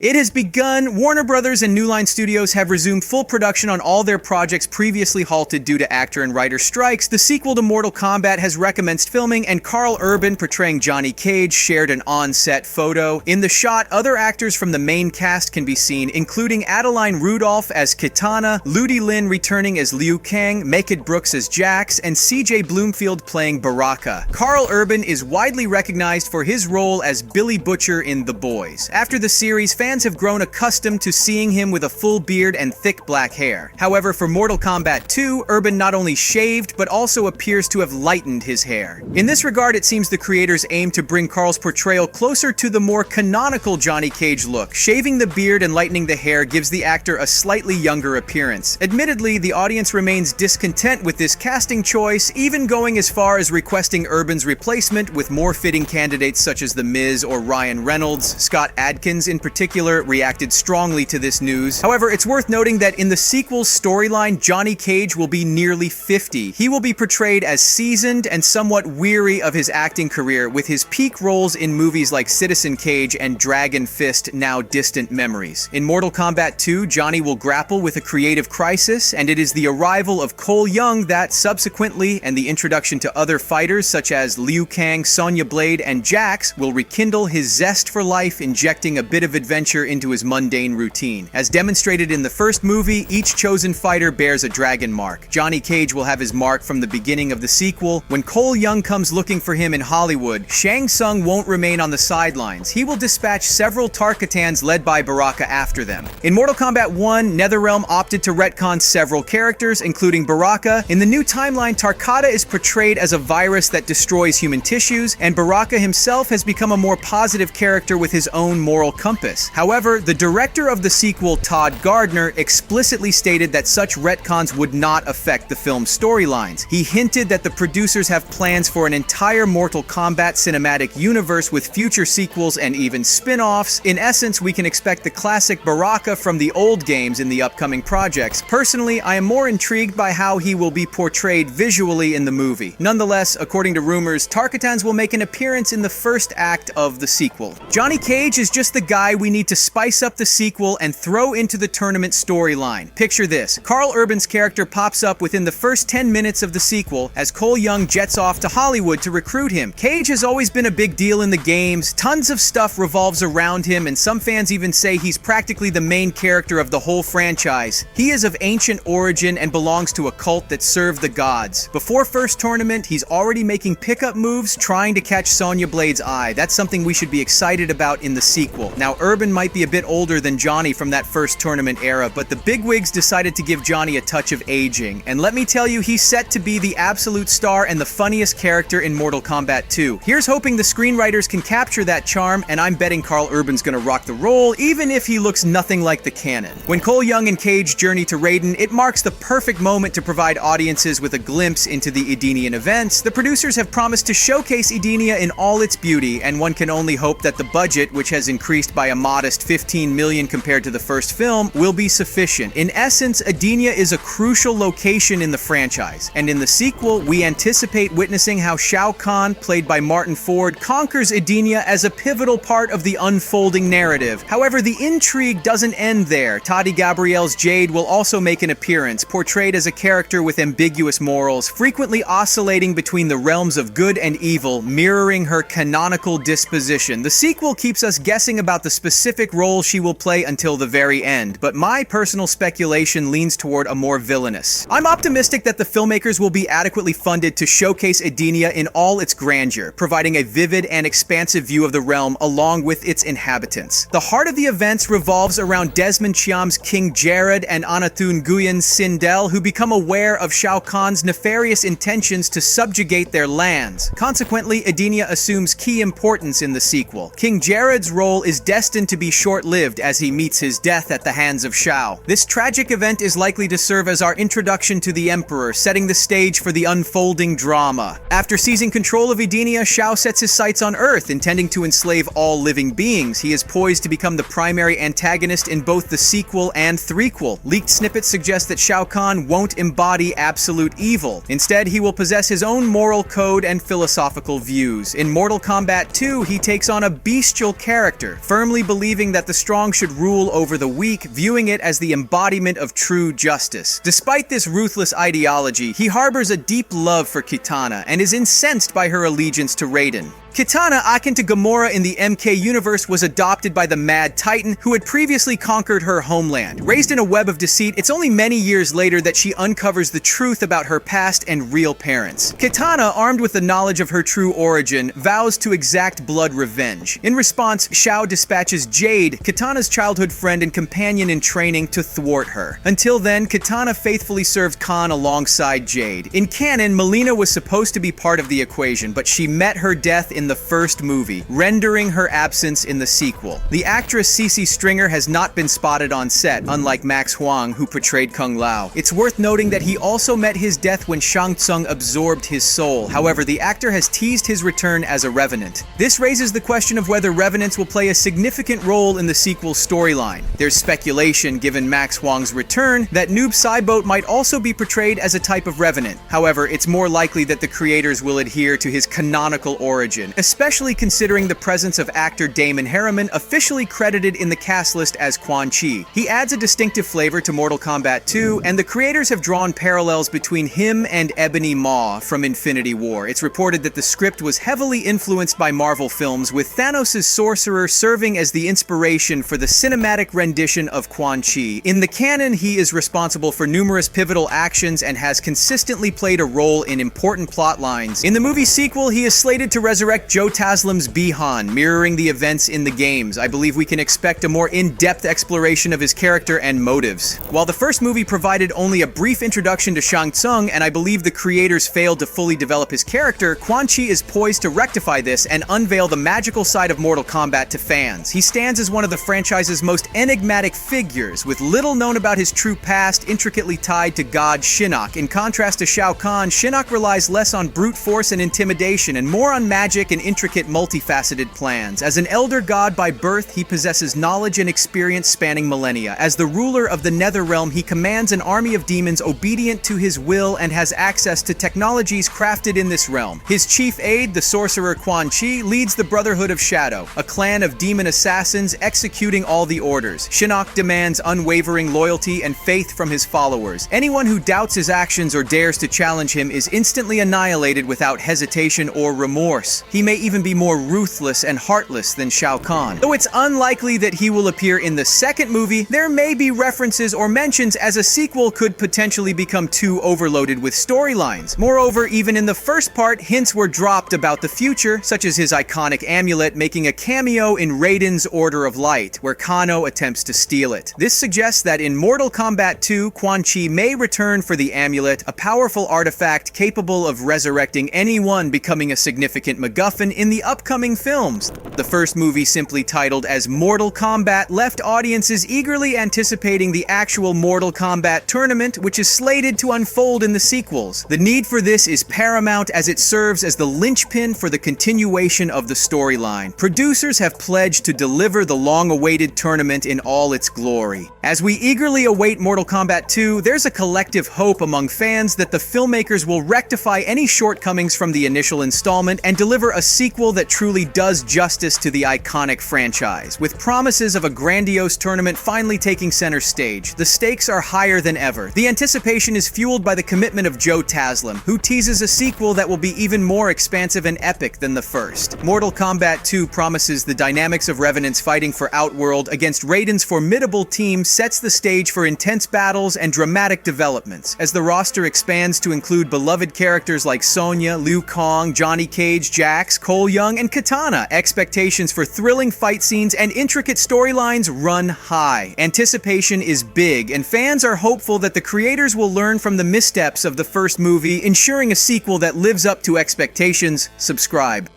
It has begun. Warner Brothers and New Line Studios have resumed full production on all their projects previously halted due to actor and writer strikes. The sequel to Mortal Kombat has recommenced filming, and Karl Urban, portraying Johnny Cage, shared an on-set photo. In the shot, other actors from the main cast can be seen, including Adeline Rudolph as Kitana, Ludi Lin returning as Liu Kang, Mehcad Brooks as Jax, and CJ Bloomfield playing Baraka. Karl Urban is widely recognized for his role as Billy Butcher in The Boys. After the series, fans have grown accustomed to seeing him with a full beard and thick black hair. However, for Mortal Kombat 2, Urban not only shaved, but also appears to have lightened his hair. In this regard, it seems the creators aim to bring Karl's portrayal closer to the more canonical Johnny Cage look. Shaving the beard and lightening the hair gives the actor a slightly younger appearance. Admittedly, the audience remains discontent with this casting choice, even going as far as requesting Urban's replacement, with more fitting candidates such as The Miz or Ryan Reynolds. Scott Adkins, in particular, reacted strongly to this news. However, it's worth noting that in the sequel's storyline, Johnny Cage will be nearly 50. He will be portrayed as seasoned and somewhat weary of his acting career, with his peak roles in movies like Citizen Cage and Dragon Fist now distant memories. In Mortal Kombat 2, Johnny will grapple with a creative crisis, and it is the arrival of Cole Young that subsequently, and the introduction to other fighters such as Liu Kang, Sonya Blade, and Jax, will rekindle his zest for life, injecting a bit of adventure into his mundane routine. As demonstrated in the first movie, each chosen fighter bears a dragon mark. Johnny Cage will have his mark from the beginning of the sequel. When Cole Young comes looking for him in Hollywood, Shang Tsung won't remain on the sidelines. He will dispatch several Tarkatans led by Baraka after them. In Mortal Kombat 1, NetherRealm opted to retcon several characters, including Baraka. In the new timeline, Tarkata is portrayed as a virus that destroys human tissues, and Baraka himself has become a more positive character with his own moral compass. However, the director of the sequel, Todd Gardner, explicitly stated that such retcons would not affect the film's storylines. He hinted that the producers have plans for an entire Mortal Kombat cinematic universe with future sequels and even spin-offs. In essence, we can expect the classic Baraka from the old games in the upcoming projects. Personally, I am more intrigued by how he will be portrayed visually in the movie. Nonetheless, according to rumors, Tarkatans will make an appearance in the first act of the sequel. Johnny Cage is just the guy we need to spice up the sequel and throw into the tournament storyline. Picture this: Karl Urban's character pops up within the first 10 minutes of the sequel as Cole Young jets off to Hollywood to recruit him. Cage has always been a big deal in the games, tons of stuff revolves around him, and some fans even say he's practically the main character of the whole franchise. He is of ancient origin and belongs to a cult that served the gods. Before first tournament, he's already making pickup moves, trying to catch Sonya Blade's eye. That's something we should be excited about in the sequel. Now, Urban might be a bit older than Johnny from that first tournament era, but the bigwigs decided to give Johnny a touch of aging. And let me tell you, he's set to be the absolute star and the funniest character in Mortal Kombat 2. Here's hoping the screenwriters can capture that charm, and I'm betting Karl Urban's gonna rock the role, even if he looks nothing like the canon. When Cole Young and Cage journey to Raiden, it marks the perfect moment to provide audiences with a glimpse into the Edenian events. The producers have promised to showcase Edenia in all its beauty, and one can only hope that the budget, which has increased by a modest $15 million compared to the first film, will be sufficient. In essence, Edenia is a crucial location in the franchise, and in the sequel, we anticipate witnessing how Shao Kahn, played by Martin Ford, conquers Edenia as a pivotal part of the unfolding narrative. However, the intrigue doesn't end there. Toddy Gabrielle's Jade will also make an appearance, portrayed as a character with ambiguous morals, frequently oscillating between the realms of good and evil, mirroring her canonical disposition. The sequel keeps us guessing about the specific role she will play until the very end, but my personal speculation leans toward a more villainous. I'm optimistic that the filmmakers will be adequately funded to showcase Edenia in all its grandeur, providing a vivid and expansive view of the realm along with its inhabitants. The heart of the events revolves around Desmond Chiam's King Jared and Anathun Guyon's Sindel, who become aware of Shao Kahn's nefarious intentions to subjugate their lands. Consequently, Edenia assumes key importance in the sequel. King Jared's role is destined to be short-lived as he meets his death at the hands of Shao. This tragic event is likely to serve as our introduction to the Emperor, setting the stage for the unfolding drama. After seizing control of Edenia, Shao sets his sights on Earth, intending to enslave all living beings. He is poised to become the primary antagonist in both the sequel and threequel. Leaked snippets suggest that Shao Kahn won't embody absolute evil. Instead, he will possess his own moral code and philosophical views. In Mortal Kombat 2, he takes on a bestial character, firmly believing believing that the strong should rule over the weak, viewing it as the embodiment of true justice. Despite this ruthless ideology, he harbors a deep love for Kitana and is incensed by her allegiance to Raiden. Kitana, akin to Gamora in the MK universe, was adopted by the Mad Titan, who had previously conquered her homeland. Raised in a web of deceit, it's only many years later that she uncovers the truth about her past and real parents. Kitana, armed with the knowledge of her true origin, vows to exact blood revenge. In response, Shao dispatches Jade, Kitana's childhood friend and companion in training, to thwart her. Until then, Kitana faithfully served Kahn alongside Jade. In canon, Mileena was supposed to be part of the equation, but she met her death in the first movie, rendering her absence in the sequel. The actress Cece Stringer has not been spotted on set, unlike Max Huang, who portrayed Kung Lao. It's worth noting that he also met his death when Shang Tsung absorbed his soul. However, the actor has teased his return as a revenant. This raises the question of whether revenants will play a significant role in the sequel's storyline. There's speculation, given Max Huang's return, that Noob Saibot might also be portrayed as a type of revenant. However, it's more likely that the creators will adhere to his canonical origin, especially considering the presence of actor Damon Harriman, officially credited in the cast list as Quan. He adds a distinctive flavor to Mortal Kombat 2, and the creators have drawn parallels between him and Ebony Maw from Infinity War. It's reported that the script was heavily influenced by Marvel films, with Thanos' sorcerer serving as the inspiration for the cinematic rendition of Quan Chi. In the canon, he is responsible for numerous pivotal actions and has consistently played a role in important plot lines. In the movie sequel, he is slated to resurrect Joe Taslim's Bi-Han, mirroring the events in the games. I believe we can expect a more in-depth exploration of his character and motives. While the first movie provided only a brief introduction to Shang Tsung, and I believe the creators failed to fully develop his character, Quan Chi is poised to rectify this and unveil the magical side of Mortal Kombat to fans. He stands as one of the franchise's most enigmatic figures, with little known about his true past, intricately tied to god Shinnok. In contrast to Shao Kahn, Shinnok relies less on brute force and intimidation and more on magic and intricate, multifaceted plans. As an elder god by birth, he possesses knowledge and experience spanning millennia. As the ruler of the Netherrealm, he commands an army of demons obedient to his will and has access to technologies crafted in this realm. His chief aide, the sorcerer Quan Chi, leads the Brotherhood of Shadow, a clan of demon assassins executing all the orders. Shinnok demands unwavering loyalty and faith from his followers. Anyone who doubts his actions or dares to challenge him is instantly annihilated without hesitation or remorse. He may even be more ruthless and heartless than Shao Kahn. Though it's unlikely that he will appear in the second movie, there may be references or mentions, as a sequel could potentially become too overloaded with storylines. Moreover, even in the first part, hints were dropped about the future, such as his iconic amulet making a cameo in Raiden's Order of Light, where Kano attempts to steal it. This suggests that in Mortal Kombat 2, Quan Chi may return for the amulet, a powerful artifact capable of resurrecting anyone becoming a significant MacGuffin in the upcoming films. The first movie, simply titled as Mortal Kombat, left audiences eagerly anticipating the actual Mortal Kombat tournament, which is slated to unfold in the sequels. The need for this is paramount, as it serves as the linchpin for the continuation of the storyline. Producers have pledged to deliver the long-awaited tournament in all its glory. As we eagerly await Mortal Kombat 2, there's a collective hope among fans that the filmmakers will rectify any shortcomings from the initial installment and deliver a sequel that truly does justice to the iconic franchise. With promises of a grandiose tournament finally taking center stage, the stakes are higher than ever. The anticipation is fueled by the commitment of Joe Taslim, who teases a sequel that will be even more expansive and epic than the first. Mortal Kombat 2 promises the dynamics of revenants fighting for Outworld against Raiden's formidable team sets the stage for intense battles and dramatic developments. As the roster expands to include beloved characters like Sonya, Liu Kang, Johnny Cage, Jax, Cole Young, and Kitana, expectations for thrilling fight scenes and intricate storylines run high. Anticipation is big, and fans are hopeful that the creators will learn from the missteps of the first movie, ensuring a sequel that lives up to expectations. Subscribe.